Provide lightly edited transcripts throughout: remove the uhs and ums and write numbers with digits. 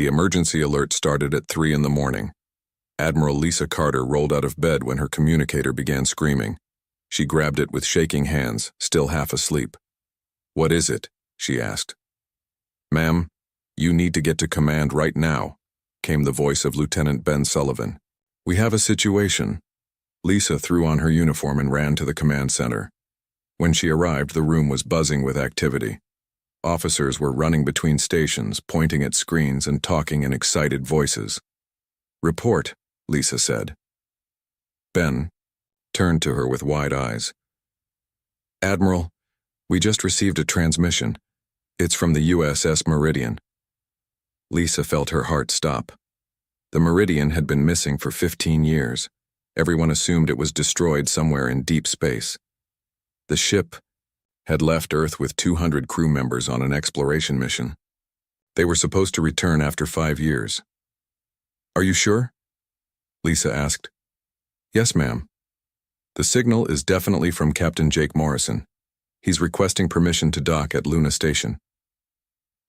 The emergency alert started at 3 in the morning. Admiral Lisa Carter rolled out of bed when her communicator began screaming. She grabbed it with shaking hands, still half asleep. "What is it?" she asked. "Ma'am, you need to get to command right now," came the voice of Lieutenant Ben Sullivan. "We have a situation." Lisa threw on her uniform and ran to the command center. When she arrived, the room was buzzing with activity. Officers were running between stations, pointing at screens and talking in excited voices. "Report," Lisa said. Ben turned to her with wide eyes. "Admiral, we just received a transmission. It's from the USS Meridian." Lisa felt her heart stop. The Meridian had been missing for 15 years. Everyone assumed it was destroyed somewhere in deep space. The ship had left Earth with 200 crew members on an exploration mission. They were supposed to return after 5 years. "Are you sure?" Lisa asked. "Yes, ma'am. The signal is definitely from Captain Jake Morrison. He's requesting permission to dock at Luna Station."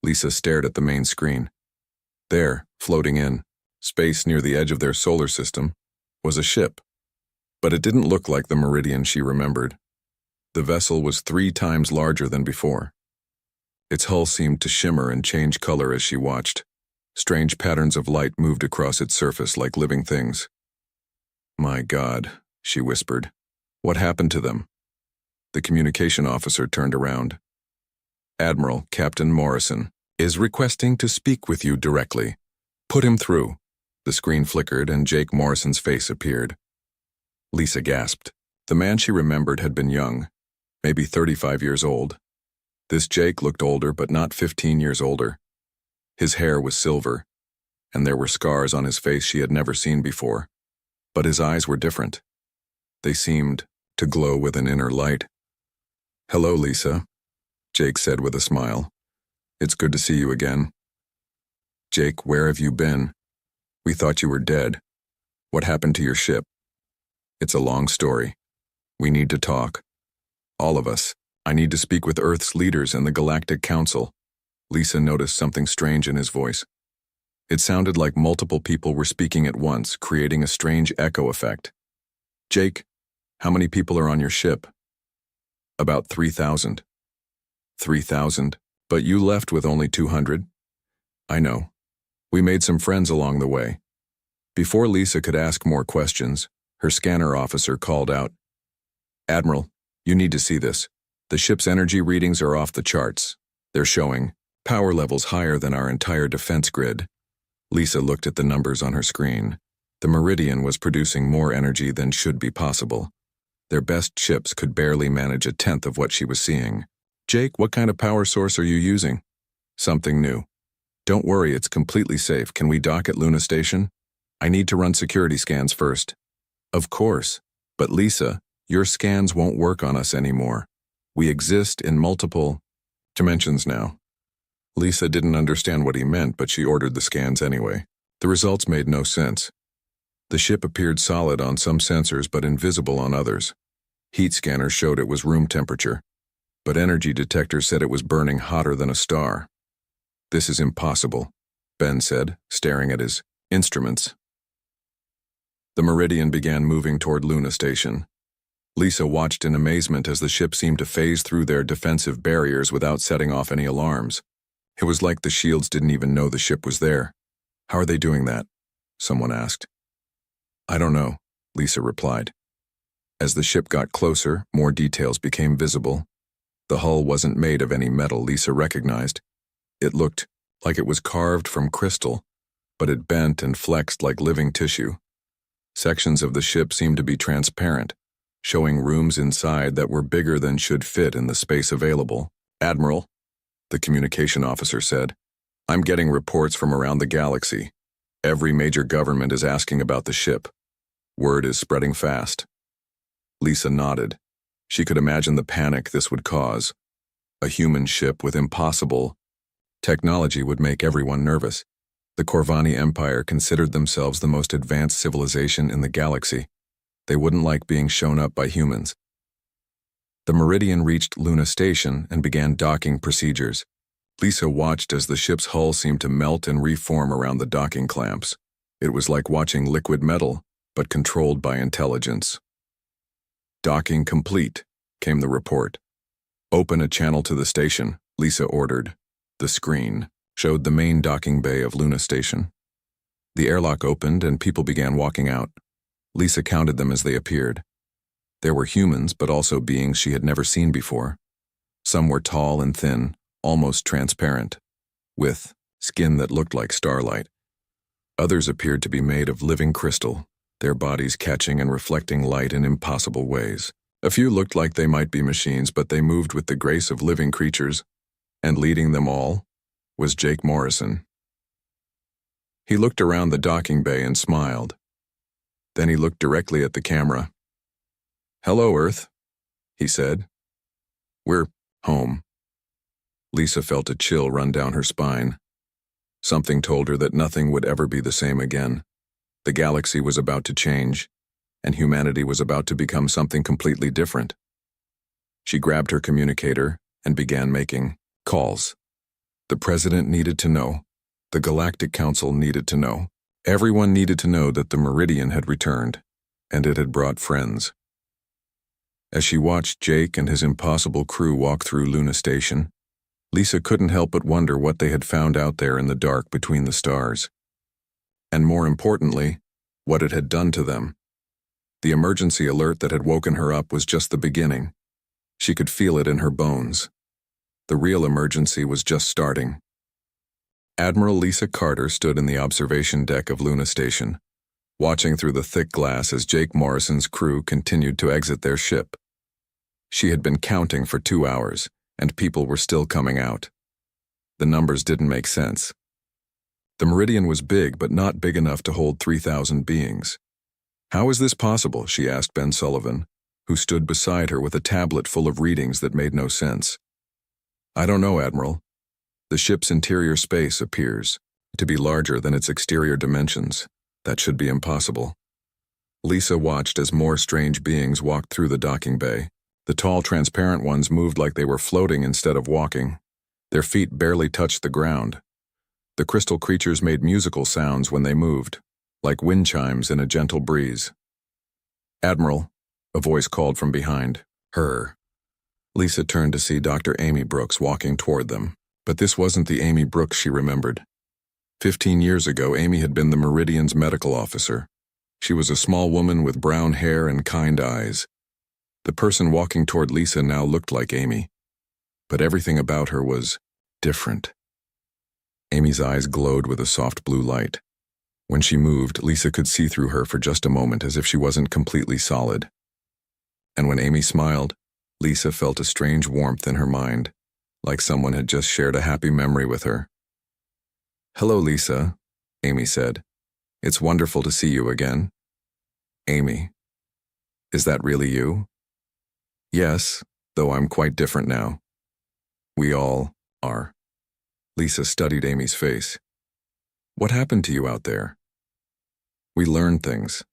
Lisa stared at the main screen. There, floating in space near the edge of their solar system, was a ship. But it didn't look like the Meridian she remembered. The vessel was 3 times larger than before. Its hull seemed to shimmer and change color as she watched. Strange patterns of light moved across its surface like living things. "My God," she whispered. "What happened to them?" The communication officer turned around. "Admiral Captain Morrison is requesting to speak with you directly. Put him through." The screen flickered and Jake Morrison's face appeared. Lisa gasped. The man she remembered had been young, maybe 35 years old. This Jake looked older, but not 15 years older. His hair was silver, and there were scars on his face she had never seen before. But his eyes were different. They seemed to glow with an inner light. "Hello, Lisa," Jake said with a smile. "It's good to see you again." "Jake, where have you been? We thought you were dead. What happened to your ship?" "It's a long story. We need to talk. All of us. I need to speak with Earth's leaders and the Galactic Council." Lisa noticed something strange in his voice. It sounded like multiple people were speaking at once, creating a strange echo effect. "Jake, how many people are on your ship?" "About 3,000. 3,000? But you left with only 200? "I know. We made some friends along the way." Before Lisa could ask more questions, her scanner officer called out, "Admiral, you need to see this. The ship's energy readings are off the charts. They're showing power levels higher than our entire defense grid." Lisa looked at the numbers on her screen. The Meridian was producing more energy than should be possible. Their best ships could barely manage a tenth of what she was seeing. "Jake, what kind of power source are you using?" "Something new." "Don't worry, it's completely safe. Can we dock at Luna Station?" "I need to run security scans first." "Of course. But Lisa, your scans won't work on us anymore. We exist in multiple dimensions now." Lisa didn't understand what he meant, but she ordered the scans anyway. The results made no sense. The ship appeared solid on some sensors but invisible on others. Heat scanners showed it was room temperature, but energy detectors said it was burning hotter than a star. "This is impossible," Ben said, staring at his instruments. The Meridian began moving toward Luna Station. Lisa watched in amazement as the ship seemed to phase through their defensive barriers without setting off any alarms. It was like the shields didn't even know the ship was there. "How are they doing that?" someone asked. "I don't know," Lisa replied. As the ship got closer, more details became visible. The hull wasn't made of any metal Lisa recognized. It looked like it was carved from crystal, but it bent and flexed like living tissue. Sections of the ship seemed to be transparent, showing rooms inside that were bigger than should fit in the space available. "Admiral," the communication officer said, "I'm getting reports from around the galaxy. Every major government is asking about the ship. Word is spreading fast." Lisa nodded. She could imagine the panic this would cause. A human ship with impossible technology would make everyone nervous. The Corvani Empire considered themselves the most advanced civilization in the galaxy. They wouldn't like being shown up by humans. The Meridian reached Luna Station and began docking procedures. Lisa watched as the ship's hull seemed to melt and reform around the docking clamps. It was like watching liquid metal, but controlled by intelligence. "Docking complete," came the report. "Open a channel to the station," Lisa ordered. The screen showed the main docking bay of Luna Station. The airlock opened and people began walking out. Lisa counted them as they appeared. There were humans, but also beings she had never seen before. Some were tall and thin, almost transparent, with skin that looked like starlight. Others appeared to be made of living crystal, their bodies catching and reflecting light in impossible ways. A few looked like they might be machines, but they moved with the grace of living creatures, and leading them all was Jake Morrison. He looked around the docking bay and smiled. Then he looked directly at the camera. "Hello, Earth," he said. "We're home." Lisa felt a chill run down her spine. Something told her that nothing would ever be the same again. The galaxy was about to change, and humanity was about to become something completely different. She grabbed her communicator and began making calls. The president needed to know. The Galactic Council needed to know. Everyone needed to know that the Meridian had returned, and it had brought friends. As she watched Jake and his impossible crew walk through Luna Station, Lisa couldn't help but wonder what they had found out there in the dark between the stars. And more importantly, what it had done to them. The emergency alert that had woken her up was just the beginning. She could feel it in her bones. The real emergency was just starting. Admiral Lisa Carter stood in the observation deck of Luna Station, watching through the thick glass as Jake Morrison's crew continued to exit their ship. She had been counting for 2 hours, and people were still coming out. The numbers didn't make sense. The Meridian was big, but not big enough to hold 3,000 beings. "How is this possible?" she asked Ben Sullivan, who stood beside her with a tablet full of readings that made no sense. "I don't know, Admiral. The ship's interior space appears to be larger than its exterior dimensions. That should be impossible." Lisa watched as more strange beings walked through the docking bay. The tall, transparent ones moved like they were floating instead of walking. Their feet barely touched the ground. The crystal creatures made musical sounds when they moved, like wind chimes in a gentle breeze. "Admiral," a voice called from behind her. Lisa turned to see Dr. Amy Brooks walking toward them, but this wasn't the Amy Brooks she remembered. 15 years ago, Amy had been the Meridian's medical officer. She was a small woman with brown hair and kind eyes. The person walking toward Lisa now looked like Amy, but everything about her was different. Amy's eyes glowed with a soft blue light. When she moved, Lisa could see through her for just a moment, as if she wasn't completely solid. And when Amy smiled, Lisa felt a strange warmth in her mind, like someone had just shared a happy memory with her. "Hello, Lisa," Amy said. "It's wonderful to see you again." "Amy, is that really you?" "Yes, though I'm quite different now." "We all are." Lisa studied Amy's face. "What happened to you out there?" "We learned things.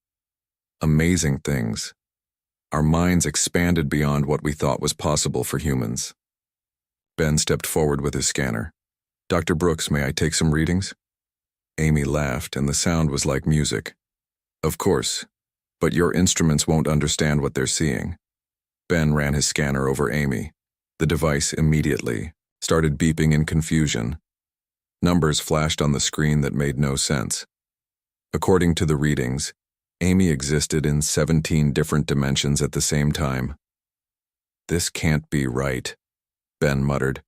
Amazing things. Our minds expanded beyond what we thought was possible for humans." Ben stepped forward with his scanner. "Dr. Brooks, may I take some readings?" Amy laughed, and the sound was like music. "Of course, but your instruments won't understand what they're seeing." Ben ran his scanner over Amy. The device immediately started beeping in confusion. Numbers flashed on the screen that made no sense. According to the readings, Amy existed in 17 different dimensions at the same time. "This can't be right," Ben muttered.